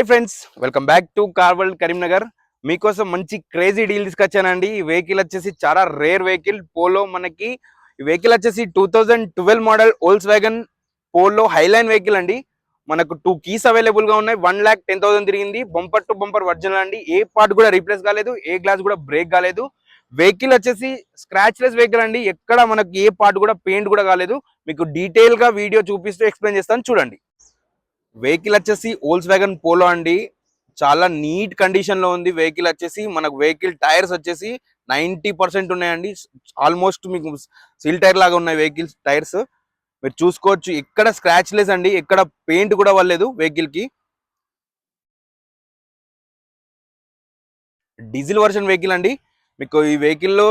Hi friends, welcome back to car world Karimnagar. మీకోసం మంచి crazy deal తీసుకొచ్చానండి. ఈ వెహికల్ వచ్చేసి చాలా రేర్ వెహికల్ పోలో. మనకి ఈ వెహికల్ వచ్చేసి 2012 model Volkswagen Polo Highline vehicle అండి. మనకు 2 కీస్ అవైలబుల్ గా ఉన్నాయి. 1,10,000 తిరిగింది. బంపర్ టు బంపర్ ఒరిజినల్ అండి. ఏ పార్ట్ కూడా రీప్లేస్ కాలేదు, ఏ గ్లాస్ కూడా బ్రేక్ కాలేదు. వెహికల్ వచ్చేసి స్క్రాచ్ లెస్ వెహికల్ అండి. ఎక్కడ మనకి ఏ పార్ట్ కూడా పెయింట్ కూడా కాలేదు. మీకు డీటెయిల్ గా వీడియో చూపిస్తూ ఎక్స్ప్లెయిన్ చేస్తాను, చూడండి. వెహికల్ వచ్చేసి వోల్క్స్ వ్యాగన్ పోలో అండి. చాలా నీట్ కండిషన్ లో ఉంది. వెహికల్ వచ్చేసి మనకు వెహికల్ టైర్స్ వచ్చేసి 90% ఉన్నాయండి. ఆల్మోస్ట్ మీకు సిల్ టైర్ లాగా ఉన్నాయి వెహికల్ టైర్స్. మీరు చూసుకోవచ్చు, ఎక్కడ స్క్రాచ్ లెస్ అండి, ఎక్కడ పెయింట్ కూడా వల్లేదు వెహికల్ కి. డీజిల్ వర్షన్ వెహికల్ అండి. మీకు ఈ వెహికల్ లో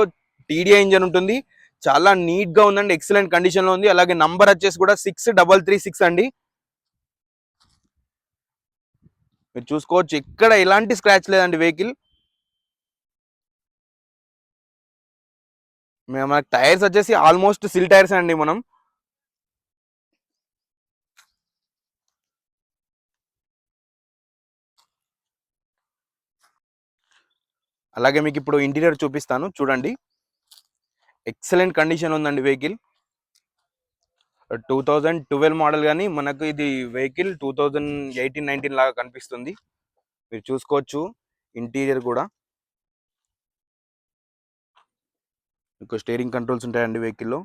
టీడీఐ ఇంజన్ ఉంటుంది. చాలా నీట్ గా ఉందండి, ఎక్సలెంట్ కండిషన్ లో ఉంది. అలాగే నంబర్ వచ్చేసి కూడా 6336 అండి. మీరు చూసుకోవచ్చు, ఎక్కడ ఎలాంటి స్క్రాచ్ లేదండి వెహికల్. మనకి టైర్స్ వచ్చేసి ఆల్మోస్ట్ సిల్ టైర్స్ అండి. మనం అలాగే మీకు ఇప్పుడు ఇంటీరియర్ చూపిస్తాను, చూడండి. ఎక్సలెంట్ కండిషన్ ఉందండి వెహికల్. 2012 మోడల్ కానీ మనకు ఇది వెహికల్ 2018-19 లాగా కనిపిస్తుంది. మీరు చూసుకోవచ్చు ఇంటీరియర్ కూడా. మీకు స్టీరింగ్ కంట్రోల్స్ ఉంటాయండి వెహికల్లో.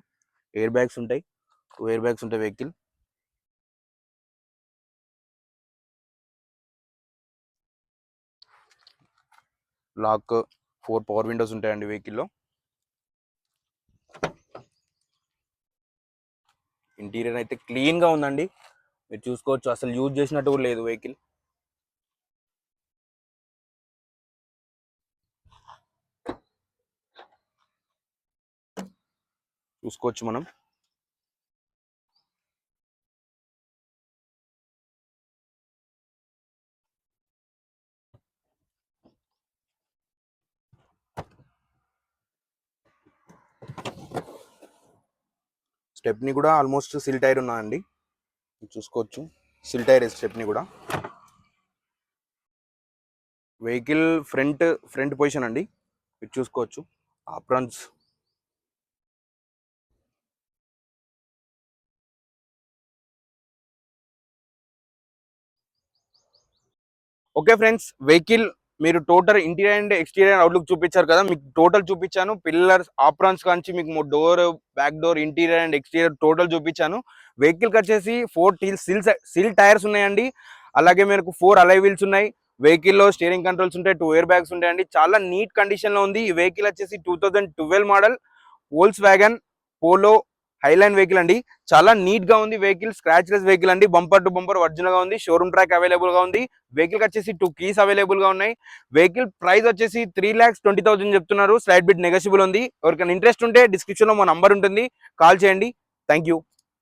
ఎయిర్ బ్యాగ్స్ ఉంటాయి, 2 ఎయిర్ బ్యాగ్స్ ఉంటాయి వెహికల్. లాక్ 4 పవర్ విండోస్ ఉంటాయండి వెహికల్లో. ఇంటీరియర్ అయితే క్లీన్ గా ఉందండి. మీరు చూసుకోవచ్చు, అసలు యూజ్ చేసినట్టు కూడా లేదు వెహికల్. చూసుకోవచ్చు మనం. స్టెప్ని కూడా ఆల్మోస్ట్ సిల్ టైర్ ఉన్నాయండి. చూసుకోవచ్చు, సిల్ టైర్ స్టెప్ని కూడా. వెహికల్ ఫ్రంట్ పొజిషన్ అండి. మీరు చూసుకోవచ్చు ఆప్రాన్స్. ఓకే ఫ్రెండ్స్, వెహికల్ మీరు total interior and exterior outlook చూపించారు కదా, మీకు టోటల్ చూపించాను. పిల్లర్స్, ఆప్రాన్స్ కాంచి మీకు door, back door, interior and exterior total చూపించాను. వెహికల్కి వచ్చేసి 4 సిల్ టైర్స్ ఉన్నాయండి. అలాగే మీకు 4 అలై వీల్స్ ఉన్నాయి. వెహికల్లో స్టీరింగ్ కంట్రోల్స్ ఉంటాయి, 2 ఎయిర్ బ్యాగ్స్ ఉంటాయండి. చాలా నీట్ కండిషన్ లో ఉంది. ఈ వెహికల్ వచ్చేసి 2012 model Volkswagen Polo Highline vehicle అండి. చాలా నీట్ గా ఉంది వెహికల్. స్క్రాచ్ లెస్ వెహికల్ అండి. బంపర్ టు బంపర్ ఒరిజినల్ గా ఉంది. షోరూమ్ ట్రాక్ అవైలబుల్ గా ఉంది. వెహికల్ వచ్చేసి 2 కీస్ అవైలబుల్ గా ఉన్నాయి. వెహికల్ ప్రైస్ వచ్చేసి 3,20,000 చెప్తున్నారు. స్లైడ్ బిట్ నెగోషియబుల్ ఉంది. ఎవరికైనా ఇంట్రెస్ట్ ఉంటే డిస్క్రిప్షన్ లో మా నంబర్ ఉంటుంది, కాల్ చేయండి. Thank you.